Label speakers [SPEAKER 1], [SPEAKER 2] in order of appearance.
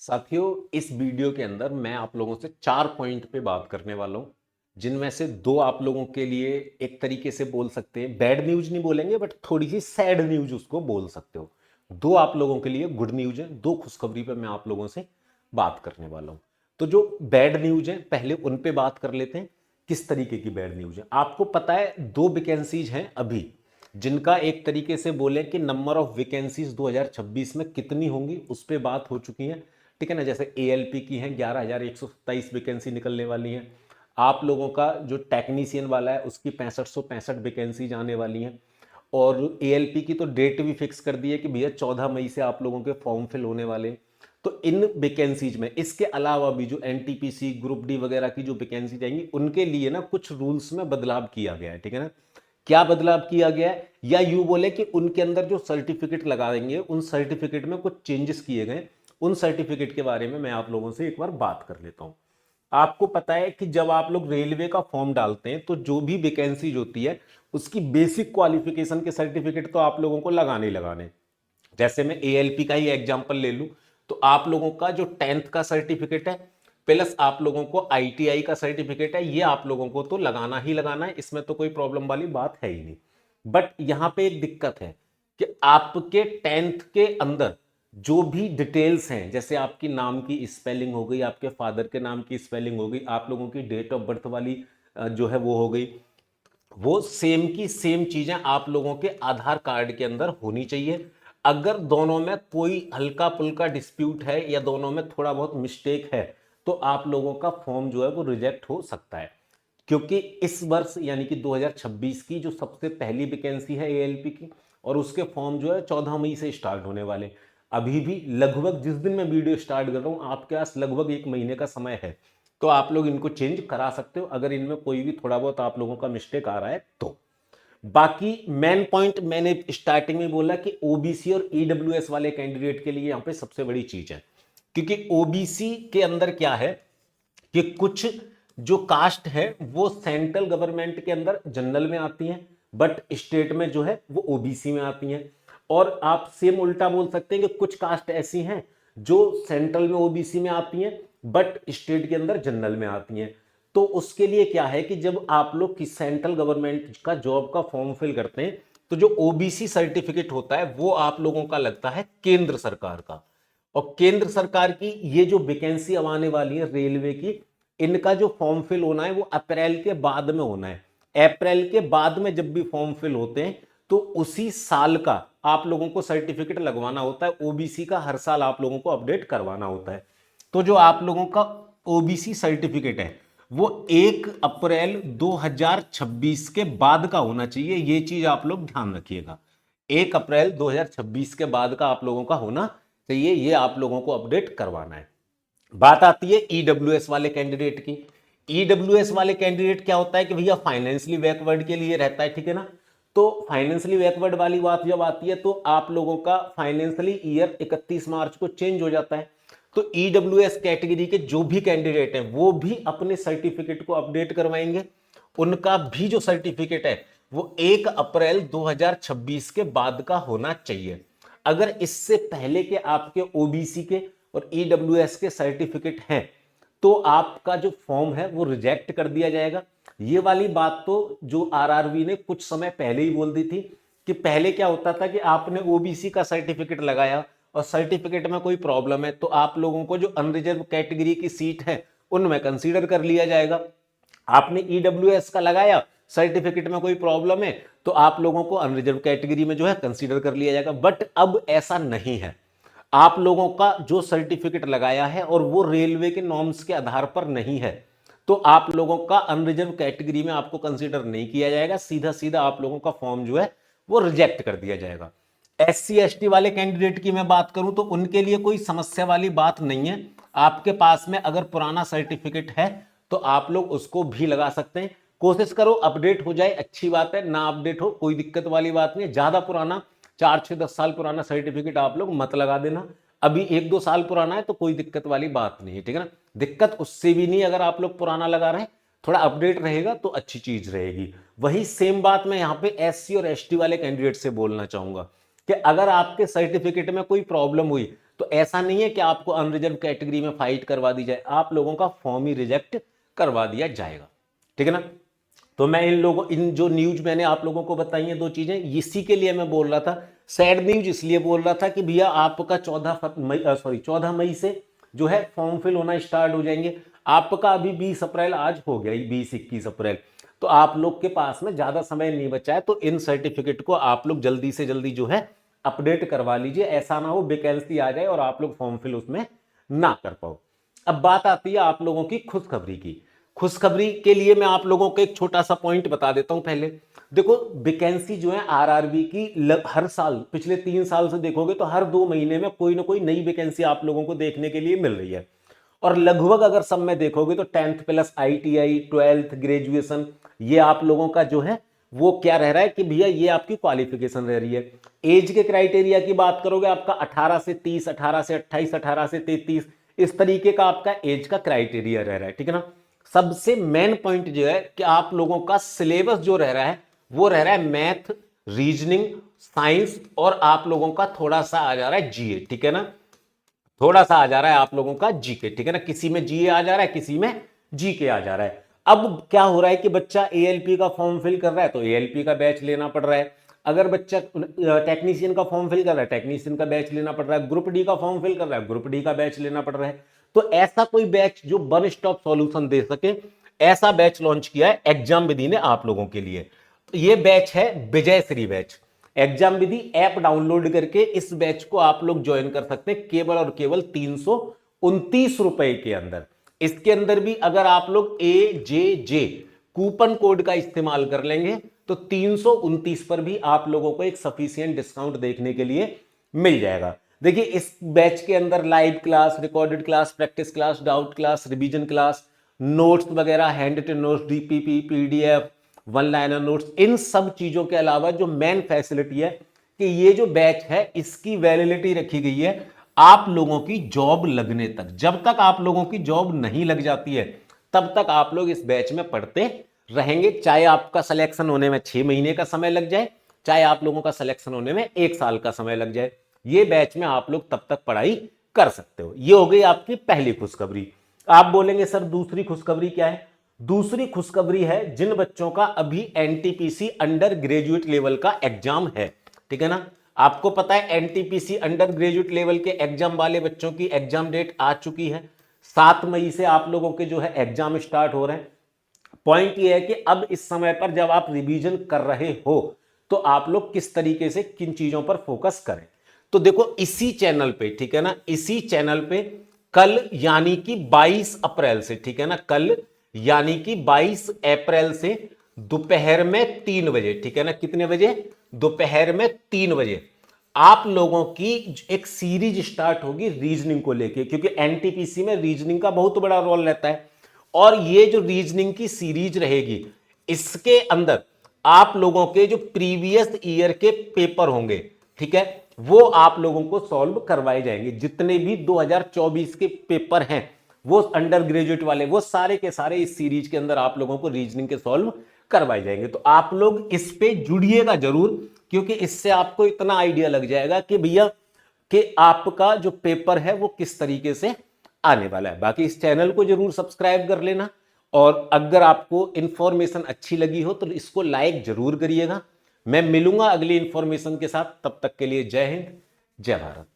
[SPEAKER 1] साथियों, इस वीडियो के अंदर मैं आप लोगों से 4 पॉइंट पे बात करने वाला हूं, जिनमें से 2 आप लोगों के लिए एक तरीके से बोल सकते हैं, बैड न्यूज नहीं बोलेंगे बट थोड़ी सी सैड न्यूज उसको बोल सकते हो। 2 आप लोगों के लिए गुड न्यूज है, 2 खुशखबरी पे मैं आप लोगों से बात करने वाला हूं। तो जो बैड न्यूज है पहले उन पे बात कर लेते हैं। किस तरीके की बैड न्यूज है आपको पता है? 2 वैकेंसीज हैं अभी, जिनका एक तरीके से बोले कि नंबर ऑफ वैकेंसीज 2026 में कितनी होंगी उस पर बात हो चुकी है। ठीक है ना। जैसे एएलपी की हैं 11,127 वैकेंसी निकलने वाली हैं। आप लोगों का जो टेक्नीशियन वाला है उसकी 6565 वैकेंसी आने वाली हैं। और एएलपी की तो डेट भी फिक्स कर दी है कि भैया 14 मई से आप लोगों के फॉर्म फिल होने वाले हैं। तो इन वैकेंसीज में इसके अलावा भी जो एनटीपीसी ग्रुप डी वगैरह की जो वैकेंसी जाएंगी उनके लिए ना कुछ रूल्स में बदलाव किया गया है। ठीक है ना। क्या बदलाव किया गया है, या यूं बोले कि उनके अंदर जो सर्टिफिकेट लगा देंगे उन सर्टिफिकेट में कुछ चेंजेस किए गए। उन सर्टिफिकेट के बारे में मैं आप लोगों से एक बार बात कर लेता हूं। आपको पता है कि जब आप लोग रेलवे का फॉर्म डालते हैं तो जो भी वैकेंसीज होती है उसकी बेसिक क्वालिफिकेशन के सर्टिफिकेट तो आप लोगों को लगाने ही लगाने। जैसे मैं एएलपी का ही एग्जांपल ले लूं तो आप लोगों का जो 10th का सर्टिफिकेट है प्लस आप लोगों को आईटीआई का सर्टिफिकेट है, ये आप लोगों को तो लगाना ही लगाना है, इसमें तो कोई प्रॉब्लम वाली बात है ही नहीं। बट यहां पे एक दिक्कत है कि आपके 10th के अंदर जो भी डिटेल्स हैं, जैसे आपकी नाम की स्पेलिंग हो गई, आपके फादर के नाम की स्पेलिंग हो गई, आप लोगों की डेट ऑफ बर्थ वाली जो है वो हो गई, वो सेम की सेम चीजें आप लोगों के आधार कार्ड के अंदर होनी चाहिए। अगर दोनों में कोई हल्का पुल्का डिस्प्यूट है या दोनों में थोड़ा बहुत मिस्टेक है तो आप लोगों का फॉर्म जो है वो रिजेक्ट हो सकता है। क्योंकि इस वर्ष यानी कि 2026 की जो सबसे पहली वैकेंसी है एएलपी की, और उसके फॉर्म जो है 14 मई से स्टार्ट होने वाले। अभी भी लगभग जिस दिन मैं वीडियो स्टार्ट कर रहा हूं आपके पास लगभग 1 महीने का समय है, तो आप लोग इनको चेंज करा सकते हो अगर इनमें कोई भी थोड़ा बहुत आप लोगों का मिस्टेक आ रहा है तो। बाकी मेन पॉइंट मैंने स्टार्टिंग में बोला कि ओबीसी और ईडब्ल्यूएस वाले कैंडिडेट के लिए यहां पे सबसे बड़ी चीज है। क्योंकि ओबीसी के अंदर क्या है कि कुछ जो कास्ट है वो सेंट्रल गवर्नमेंट के अंदर जनरल में आती हैं, बट स्टेट में जो है वो ओबीसी में आती हैं। और आप सेम उल्टा बोल सकते हैं कि कुछ कास्ट ऐसी हैं जो सेंट्रल में ओबीसी में आती हैं बट स्टेट के अंदर जनरल में आती हैं। तो उसके लिए क्या है कि जब आप लोग की सेंट्रल गवर्नमेंट का जॉब का फॉर्म फिल करते हैं तो जो ओबीसी सर्टिफिकेट होता है वो आप लोगों का लगता है केंद्र सरकार का। और केंद्र सरकार की ये जो वैकेंसी अब आने वाली है रेलवे की, इनका जो फॉर्म फिल होना है वो अप्रैल के बाद में होना है। अप्रैल के बाद में जब भी फॉर्म फिल होते हैं तो उसी साल का आप लोगों को सर्टिफिकेट लगवाना होता है। ओबीसी का हर साल आप लोगों को अपडेट करवाना होता है। तो जो आप लोगों का ओबीसी सर्टिफिकेट है वो 1 अप्रैल 2026 के बाद का होना चाहिए। ये चीज आप लोग ध्यान रखिएगा, 1 अप्रैल 2026 के बाद का आप लोगों का होना चाहिए। ये आप लोगों को अपडेट करवाना है। बात आती है ईडब्ल्यूएस वाले कैंडिडेट की। ईडब्ल्यूएस वाले कैंडिडेट क्या होता है कि भैया फाइनेंशियली बैकवर्ड के लिए रहता है। ठीक है ना। तो फाइनेंशियली बैकवर्ड वाली बात जब आती है तो आप लोगों का फाइनेंशियली ईयर 31 मार्च को चेंज हो जाता है। तो ईडब्ल्यूएस कैटेगरी के जो भी कैंडिडेट हैं वो भी अपने सर्टिफिकेट को अपडेट करवाएंगे। उनका भी जो सर्टिफिकेट है वो 1 अप्रैल 2026 के बाद का होना चाहिए। अगर इससे पहले के आपके ओबीसी के और ईडब्ल्यूएस के सर्टिफिकेट हैं तो आपका जो फॉर्म है वो रिजेक्ट कर दिया जाएगा। ये वाली बात तो जो आरआरबी ने कुछ समय पहले ही बोल दी थी कि पहले क्या होता था कि आपने ओबीसी का सर्टिफिकेट लगाया और सर्टिफिकेट में कोई प्रॉब्लम है तो आप लोगों को जो अनरिजर्व कैटेगरी की सीट है उनमें कंसीडर कर लिया जाएगा। आपने ईडब्ल्यूएस का लगाया, सर्टिफिकेट में कोई प्रॉब्लम है तो आप लोगों को अनरिजर्व कैटेगरी में जो है कंसीडर कर लिया जाएगा। बट अब ऐसा नहीं है। आप लोगों का जो सर्टिफिकेट लगाया है और वो रेलवे के नॉर्म्स के आधार पर नहीं है तो आप लोगों का अनरिजर्व कैटेगरी में आपको कंसीडर नहीं किया जाएगा। सीधा सीधा आप लोगों का फॉर्म जो है वो रिजेक्ट कर दिया जाएगा। एससी एसटी वाले कैंडिडेट की मैं बात करूं तो उनके लिए कोई समस्या वाली बात नहीं है। आपके पास में अगर पुराना सर्टिफिकेट है तो आप लोग उसको भी लगा सकते हैं। कोशिश करो अपडेट हो जाए, अच्छी बात है, ना अपडेट हो कोई दिक्कत वाली बात नहीं है। ज्यादा पुराना 4 6 10 साल पुराना सर्टिफिकेट आप लोग मत लगा देना। अभी 1 2 साल पुराना है तो कोई दिक्कत वाली बात नहीं है। ठीक है ना। दिक्कत उससे भी नहीं अगर आप लोग पुराना लगा रहे हैं, थोड़ा अपडेट रहेगा तो अच्छी चीज रहेगी। वही सेम बात मैं यहाँ पे एससी और एसटी वाले कैंडिडेट से बोलना चाहूंगा कि अगर आपके सर्टिफिकेट में कोई प्रॉब्लम हुई तो ऐसा नहीं है कि आपको अनरिजर्व कैटेगरी में फाइट करवा दी जाए, आप लोगों का फॉर्म ही रिजेक्ट करवा दिया जाएगा, ठीक है ना। तो मैं इन जो न्यूज मैंने आप लोगों को बताई है 2 चीजें, इसी के लिए मैं बोल रहा था। सैड न्यूज इसलिए बोल रहा था कि भैया आपका 14 मई से जो है फॉर्म फिल होना स्टार्ट हो जाएंगे। आपका अभी 20 अप्रैल आज हो गया, 20-21 अप्रैल, तो आप लोग के पास में ज्यादा समय नहीं बचा है। तो इन सर्टिफिकेट को आप लोग जल्दी से जल्दी जो है अपडेट करवा लीजिए, ऐसा ना हो वैकेंसी आ जाए और आप लोग फॉर्म फिल उसमें ना कर पाओ। अब बात आती है आप लोगों की खुशखबरी की। खुशखबरी के लिए मैं आप लोगों को एक छोटा सा पॉइंट बता देता हूं। पहले देखो, वैकेंसी जो है आरआरबी की हर साल पिछले 3 साल से देखोगे तो हर 2 महीने में कोई ना कोई नई वैकेंसी आप लोगों को देखने के लिए मिल रही है। और लगभग अगर सब में देखोगे तो 10th plus ITI 12th graduation, ये आप लोगों का जो है वो क्या रह रहा है कि भैया ये आपकी क्वालिफिकेशन रह रही है। एज के क्राइटेरिया की बात करोगे, आपका 18 से 30, 18 से 28, 18 से 33, इस तरीके का आपका एज का क्राइटेरिया रह रहा है, ठीक है ना। सबसे मेन पॉइंट जो है कि आप लोगों का सिलेबस जो रह रहा है वो रह रहा है मैथ, रीजनिंग, साइंस और आप लोगों का थोड़ा सा आ जा रहा है जीए, ठीक है ना। थोड़ा सा आ जा रहा है आप लोगों का जीके, ठीक है ना। किसी में जीए आ जा रहा है, किसी में जीके आ जा रहा है। अब क्या हो रहा है कि बच्चा एएलपी का फॉर्म फिल कर रहा है तो एएलपी का बैच लेना पड़ रहा है। अगर बच्चा टेक्नीशियन का फॉर्म फिल कर रहा है, टेक्नीशियन का बैच लेना पड़ रहा है। ग्रुप डी का फॉर्म फिल कर रहा है, ग्रुप डी का बैच लेना पड़ रहा है। तो ऐसा कोई बैच जो वन स्टॉप सॉल्यूशन दे सके, ऐसा बैच लॉन्च किया है एग्जाम विधि ने आप लोगों के लिए। तो ये बैच है विजय श्री बैच। एग्जाम विधि ऐप डाउनलोड करके इस बैच को आप लोग ज्वाइन कर सकते हैं केवल और केवल 329 रुपए के अंदर। इसके अंदर भी अगर आप लोग AJJ कूपन कोड का इस्तेमाल कर लेंगे तो 329 पर भी आप लोगों को एक सफिशिएंट डिस्काउंट देखने के लिए मिल जाएगा। देखिए, इस बैच के अंदर live class, recorded class, practice class, doubt class, revision class, notes वगैरह, handwritten notes, DPP, PDF, one liner notes, इन सब चीजों के अलावा जो मेन फैसिलिटी है कि ये जो बैच है इसकी वैलिडिटी रखी गई है आप लोगों की जॉब लगने तक। जब तक आप लोगों की जॉब नहीं लग जाती है तब तक आप लोग इस बैच में पढ़ते रहेंगे, चाहे आपका सिलेक्शन होने में 6 महीने का समय लग जाए, चाहे आप लोगों का सिलेक्शन होने में 1 साल का समय लग जाए। ये बैच में आप लोग तब तक पढ़ाई कर सकते हो। ये हो गई आपकी पहली खुशखबरी। आप बोलेंगे सर दूसरी खुशखबरी क्या है? दूसरी खुशखबरी है जिन बच्चों का अभी एनटीपीसी अंडर ग्रेजुएट लेवल का एग्जाम है, ठीक है ना। आपको पता है एनटीपीसी अंडर ग्रेजुएट लेवल के एग्जाम वाले बच्चों की एग्जाम डेट आ चुकी है। 7 मई से आप लोगों के जो है एग्जाम स्टार्ट हो रहे हैं। पॉइंट ये है कि अब इस समय पर जब आप रिवीजन कर रहे हो तो आप लोग किस तरीके से किन चीजों पर फोकस करें। तो देखो इसी चैनल पे, ठीक है ना, इसी चैनल पे कल यानी कि 22 अप्रैल से, ठीक है ना, कल यानी कि 22 अप्रैल से दोपहर में 3 बजे, ठीक है ना, कितने बजे? दोपहर में 3 बजे आप लोगों की एक सीरीज स्टार्ट होगी रीजनिंग को लेके, क्योंकि एनटीपीसी में रीजनिंग का बहुत बड़ा रोल रहता है। और ये जो रीजनिंग की सीरीज रहेगी इसके अंदर आप लोगों के जो प्रीवियस ईयर के पेपर होंगे, ठीक है, वो आप लोगों को सॉल्व करवाए जाएंगे। जितने भी 2024 के पेपर हैं वो अंडर ग्रेजुएट वाले, वो सारे के सारे इस सीरीज के अंदर आप लोगों को रीजनिंग के सॉल्व करवाए जाएंगे। तो आप लोग इस पे जुड़िएगा जरूर, क्योंकि इससे आपको इतना आइडिया लग जाएगा कि भैया कि आपका जो पेपर है वो किस तरीके से आने वाला है। बाकी इस चैनल को जरूर सब्सक्राइब कर लेना, और अगर आपको इंफॉर्मेशन अच्छी लगी हो तो इसको लाइक जरूर करिएगा। मैं मिलूंगा अगली इंफॉर्मेशन के साथ, तब तक के लिए जय हिंद, जय भारत।